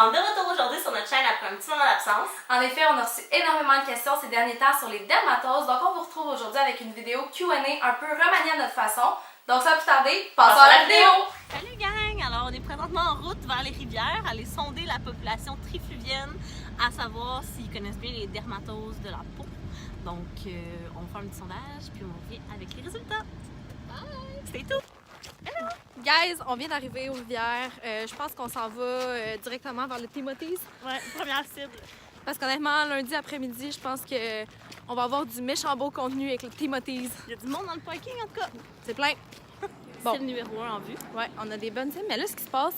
On est de retour aujourd'hui sur notre chaîne après un petit moment d'absence. En effet, on a reçu énormément de questions ces derniers temps sur les dermatoses, donc on vous retrouve aujourd'hui avec une vidéo Q&A un peu remaniée à notre façon. Donc sans plus tarder, passons à la vidéo! Salut gang! Alors on est présentement en route vers les rivières, aller sonder la population trifluvienne, à savoir s'ils connaissent bien les dermatoses de la peau. Donc on fait un petit sondage, puis on revient avec les résultats. Bye! C'est tout! Hello! Guys, on vient d'arriver aux rivières. Je pense qu'on s'en va directement vers le Timothy's. Ouais, première cible. Parce qu'honnêtement, lundi après-midi, je pense qu'on va avoir du méchant beau contenu avec le Timothy's. Il y a du monde dans le parking en tout cas. C'est plein. Bon. C'est le numéro 1 en vue. Ouais, on a des bonnes cibles. Mais là, ce qui se passe,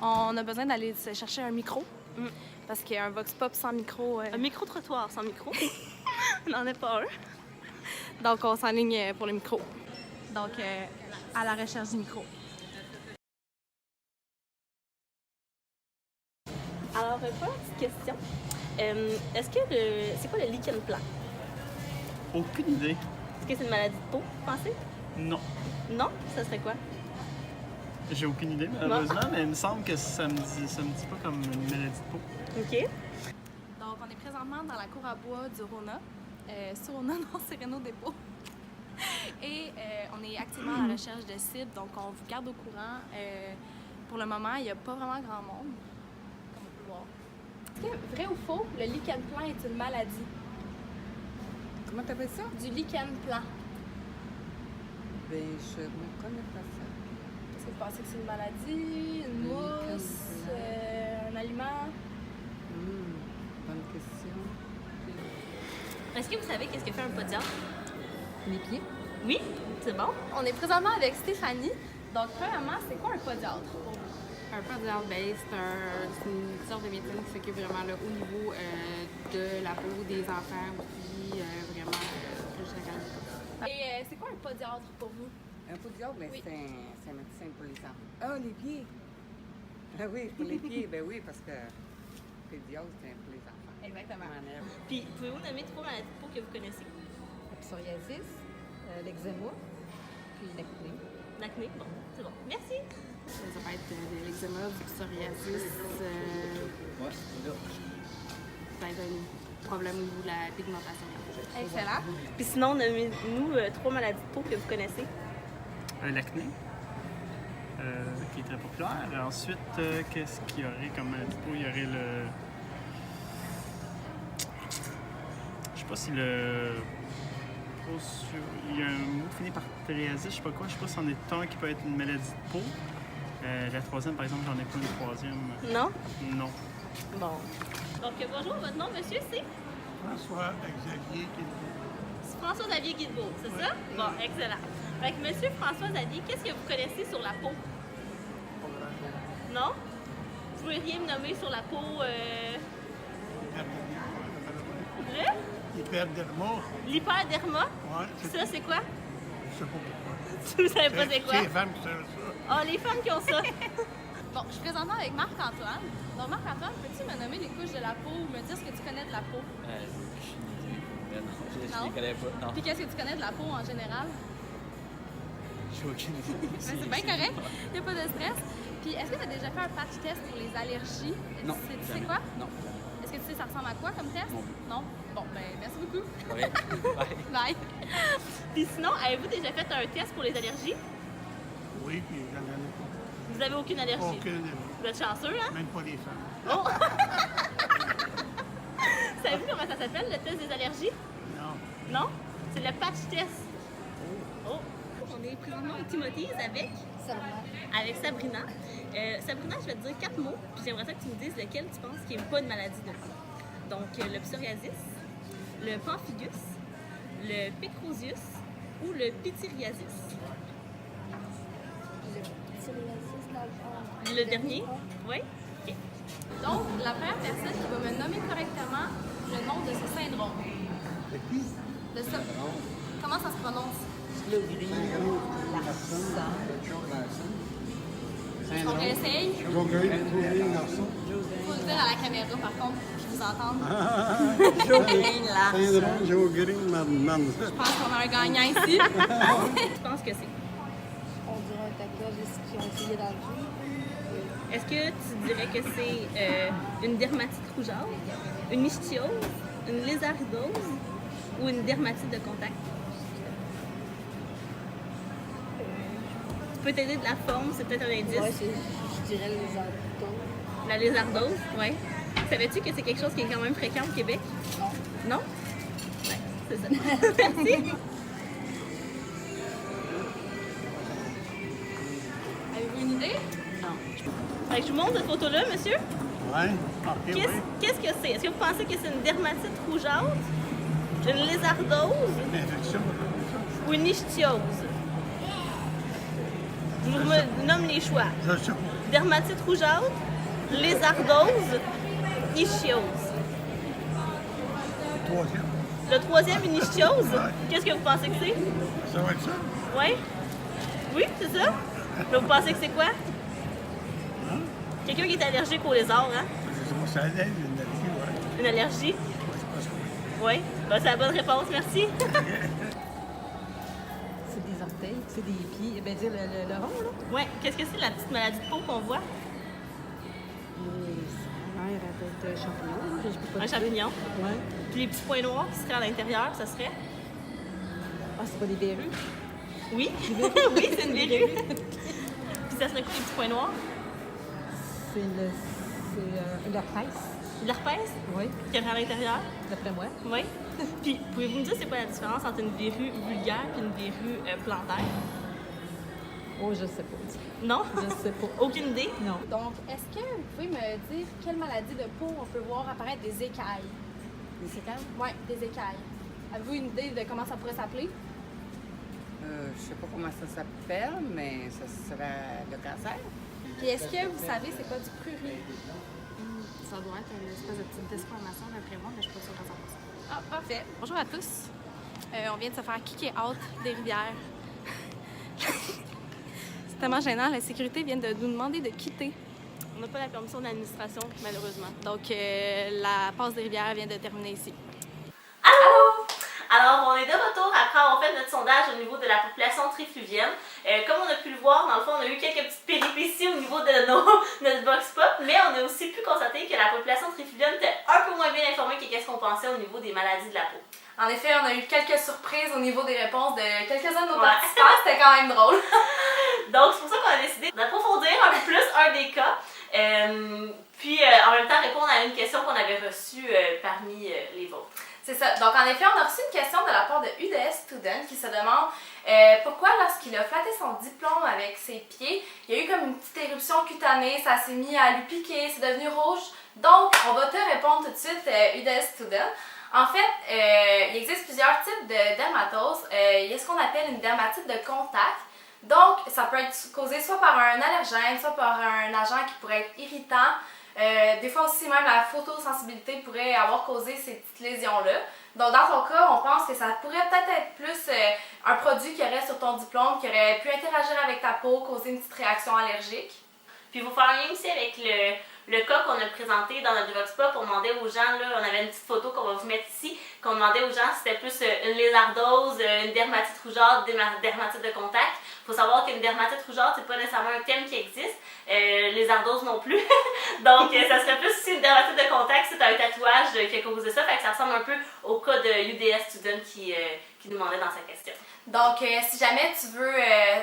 on a besoin d'aller chercher un micro. Parce qu'il y a un vox pop sans micro. Un micro-trottoir sans micro. On n'en a pas un. Donc, on s'enligne pour le micro. Donc, à la recherche du micro. Alors, première petite question. Est-ce que c'est quoi le lichen plan? Aucune idée. Est-ce que c'est une maladie de peau, vous pensez? Non. Non? Ça serait quoi? J'ai aucune idée, malheureusement, mais il me semble que ça me dit pas comme une maladie de peau. OK. Donc, on est présentement dans la cour à bois du Rona. Rona, non, c'est Renaud Dépôt. Et on est activement à la recherche de cibles, donc on vous garde au courant. Pour le moment, il n'y a pas vraiment grand monde, comme on peut voir. Est-ce que, vrai ou faux, le lichen plan est une maladie? Comment t'appelles ça? Du lichen plan. Ben, je ne connais pas ça. Est-ce que vous pensez que c'est une maladie, une mousse, un aliment? Bonne question. Est-ce que vous savez qu'est-ce que fait un podiatre? Les pieds? Oui? C'est bon? On est présentement avec Stéphanie. Donc, premièrement, c'est quoi un podiatre? Un podiatre, c'est une sorte de médecine qui s'occupe vraiment là, au niveau de la peau des enfants aussi, vraiment plus général. Et c'est quoi un podiatre pour vous? Un podiatre, ben, Oui. c'est un médecin pour les enfants. Ah, les pieds! Ah oui, pour les pieds, ben oui, parce que pédiatre, c'est pour les enfants. Exactement. Puis, pouvez-vous nommer 3 maladies de peau que vous connaissez? La psoriasis, l'eczéma, puis l'acné. L'acné? Bon, c'est bon. Merci! Ça peut être de l'eczéma, du psoriasis, ça peut être un problème au niveau de la pigmentation. Excellent. Puis sinon, nommez-nous 3 maladies de peau que vous connaissez. L'acné, qui est très populaire. Ensuite, qu'est-ce qu'il y aurait comme maladie de peau? Il y aurait le... Je sais pas si le... Il y a un mot fini par psoriasis, je sais pas quoi. Je sais pas si c'en est un qui peut être une maladie de peau. La troisième, par exemple, j'en ai pas une troisième. Non? Non. Bon. Donc, bonjour, votre nom, monsieur, c'est? François-Xavier Guilbeault. François-Xavier Guilbeault, c'est ça? Bon, excellent. Fait que monsieur François-Xavier, qu'est-ce que vous connaissez sur la peau? Non? Vous pouvez rien me nommer sur la peau? Hyperderma. L'hyperderma? Ouais, Ça, c'est quoi? Je sais pas pourquoi. Tu savez pas c'est quoi? C'est les femmes qui savent ça. Ah, les femmes qui ont ça. Bon, je suis présentement avec Marc-Antoine. Donc, Marc-Antoine, peux-tu me nommer les couches de la peau ou me dire ce que tu connais de la peau? Je Non? les connais pas. Non, Puis qu'est-ce que tu connais de la peau en général? j'ai aucune idée. C'est bien correct, il n'y a pas de stress. Puis est-ce que tu as déjà fait un patch test pour les allergies? Non. Tu sais jamais. quoi? Non. Est-ce que tu sais ça ressemble à quoi comme test? Non. Non? Bon, ben merci beaucoup. Ouais. Bye. Bye. Puis sinon, avez-vous déjà fait un test pour les allergies? Oui, puis j'en ai Vous avez aucune allergie? aucune, Vous êtes chanceux, hein? même pas les femmes. Oh! Savez-vous comment ça s'appelle, le test des allergies? Non. Non? C'est le patch test. Oh! On est présentement au Timothy's avec Sabrina. Sabrina, je vais te dire 4 mots, puis j'aimerais ça que tu me dises lequel tu penses qui n'est pas une maladie de peau. Donc, le psoriasis, le pemphigus, le pécrosius ou le pityriasis. Le dernier? Oui? OK. Donc, la première personne qui va me nommer correctement le nom de ce syndrome. Et puis, De ça. Comment ça se prononce? On réessaye. Faut le dire à la caméra par contre, pour qu'ils vous entendent. syndrome Joe-Green-Marmande. Je pense qu'on a un gagnant ici. Je pense que c'est. On dirait un tatouage qui ont essayé dans le jeu. Est-ce que tu dirais que c'est une dermatite rougeâtre, une ichthyose, une lézardose ou une dermatite de contact? Tu peux t'aider de la forme, c'est peut-être un indice. Ouais, je dirais les ardos. La lézardose, oui. Savais-tu que c'est quelque chose qui est quand même fréquent au Québec? Non. Non? Ouais, c'est ça. Merci. Avez-vous une idée? Fait que je vous montre cette photo-là, monsieur. Ouais. OK, oui. Qu'est-ce que c'est? Est-ce que vous pensez que c'est une dermatite rougeâtre, une lézardose Une infection. ou une ichthyose? Je vous nomme les choix. Ça, ça. Dermatite rougeâtre, lézardose, ichthyose. Troisième. Le troisième, une ichthyose. Ouais. Qu'est-ce que vous pensez que c'est? Ça va être ça. Oui? Oui, c'est ça? Là, vous pensez que c'est quoi? Hein? Quelqu'un qui est allergique aux lézards, hein? Ça lève une allergie, ouais. Une allergie? Ouais, je pense que oui. Oui. Ben, c'est la bonne réponse, merci. C'est des orteils, c'est des pieds. Eh bien, dire le rond, là. Oui. Qu'est-ce que c'est la petite maladie de peau qu'on voit? Ça a l'air d'être un champignon. Là. Je peux pas Un dire. champignon. Ouais. Puis les petits points noirs qui seraient à l'intérieur, ça serait? Ah, c'est pas des verrues? Oui. Oui, c'est une verrue. Puis ça serait quoi les petits points noirs? C'est l'herpès. De l'herpès Oui, qui est à l'intérieur? d'après moi. Oui. Puis pouvez-vous me dire c'est quoi la différence entre une verrue vulgaire et une verrue plantaire? Oh, je sais pas. Non? Je sais pas. Aucune idée? Non. Donc, est-ce que vous pouvez me dire quelle maladie de peau on peut voir apparaître des écailles? Les écailles? Oui, des écailles. Avez-vous une idée de comment ça pourrait s'appeler? Je sais pas comment ça s'appelle, mais ça serait le cancer. Puis est-ce que vous savez c'est quoi du prurit? Ça doit être une espèce de petite déformation d'après moi, mais je suis pas sûre de 100%. Ah, parfait. Bonjour à tous. On vient de se faire kicker out des rivières. C'est tellement gênant. La sécurité vient de nous demander de quitter. On n'a pas la permission de l'administration, malheureusement. Donc, la passe des rivières vient de terminer ici. Allô! Alors, on est de retour après avoir fait notre sondage au niveau de la population trifluvienne. Comme on a pu le voir, dans le fond, on a eu quelques petites péripéties au niveau de notre box pop, mais on a aussi pu constater que la population trifluvienne était un peu moins bien informée que qu'est-ce qu'on pensait au niveau des maladies de la peau. En effet, on a eu quelques surprises au niveau des réponses de quelques-uns de nos participants. C'était quand même drôle. Donc, c'est pour ça qu'on a décidé d'approfondir un peu plus un des cas. Puis, en même temps, répondre à une question qu'on avait reçue parmi les vôtres. C'est ça. Donc, en effet, on a reçu une question de la part de UDS Student qui se demande pourquoi, lorsqu'il a flatté son diplôme avec ses pieds, il y a eu comme une petite éruption cutanée, ça s'est mis à lui piquer, c'est devenu rouge. Donc, on va te répondre tout de suite, UDS Student. En fait, il existe plusieurs types de dermatose. Il y a ce qu'on appelle une dermatite de contact. Donc, ça peut être causé soit par un allergène, soit par un agent qui pourrait être irritant. Des fois aussi, même la photosensibilité pourrait avoir causé ces petites lésions-là. Donc, dans ton cas, on pense que ça pourrait peut-être être plus un produit qui aurait sur ton diplôme, qui aurait pu interagir avec ta peau, causer une petite réaction allergique. Puis, vous faire un lien aussi avec le cas qu'on a présenté dans notre Vox Pop. On demandait aux gens, là, on avait une petite photo qu'on va vous mettre ici, qu'on demandait aux gens si c'était plus une lézardose, une dermatite rougeâtre, dermatite de contact. Il faut savoir qu'une dermatite rougeâtre, c'est pas nécessairement un terme qui existe. Lézardose non plus. Donc, ça serait plus aussi une dermatite de contact, c'est un tatouage qui a causé ça. Fait que ça ressemble un peu au cas de UDS Student qui nous demandait dans sa question. Donc, si jamais tu veux,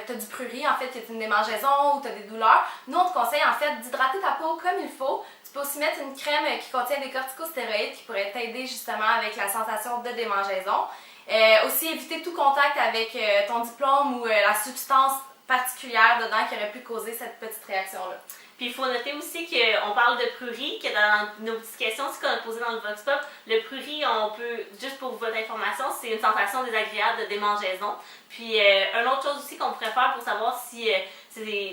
tu as du prurit, en fait, qui est une démangeaison ou tu as des douleurs, nous, on te conseille en fait d'hydrater ta peau comme il faut. Tu peux aussi mettre une crème qui contient des corticostéroïdes qui pourrait t'aider justement avec la sensation de démangeaison. Aussi, éviter tout contact avec ton diplôme ou la substance particulière dedans qui aurait pu causer cette petite réaction-là. Puis il faut noter aussi qu'on parle de prurit, que dans nos petites questions aussi qu'on a posées dans le Vox Pop, le prurit, on peut, juste pour votre information, c'est une sensation désagréable de démangeaison. Puis une autre chose aussi qu'on pourrait faire pour savoir si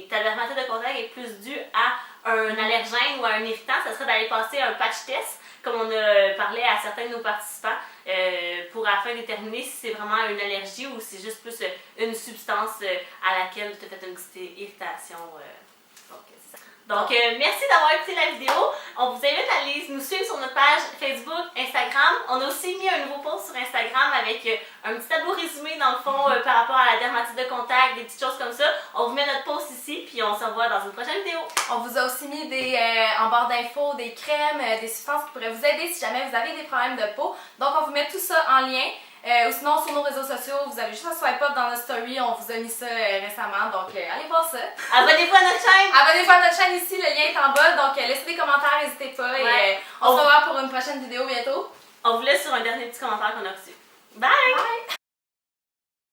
ta dermatite de contact est plus due à un allergène ou à un irritant, ça serait d'aller passer un patch test, comme on a parlé à certains de nos participants, pour afin de déterminer si c'est vraiment une allergie ou si c'est juste plus une substance à laquelle tu as fait une petite irritation. Donc, merci d'avoir écouté la vidéo. On vous invite à aller nous suivre sur notre page Facebook, Instagram. On a aussi mis un nouveau post sur Instagram avec un petit tableau résumé dans le fond par rapport à la dermatite de contact, des petites choses comme ça. On vous met notre post ici. merci, puis on se revoit dans une prochaine vidéo. On vous a aussi mis en barre d'infos des crèmes, des substances qui pourraient vous aider si jamais vous avez des problèmes de peau. Donc on vous met tout ça en lien. Ou sinon sur nos réseaux sociaux, vous avez juste à swipe up dans notre story, on vous a mis ça récemment, donc allez voir ça. Abonnez-vous à notre chaîne! Abonnez-vous à notre chaîne ici, le lien est en bas, donc laissez des commentaires, n'hésitez pas. Ouais. Et on se revoit pour une prochaine vidéo bientôt. On vous laisse sur un dernier petit commentaire qu'on a reçu. Bye! Bye!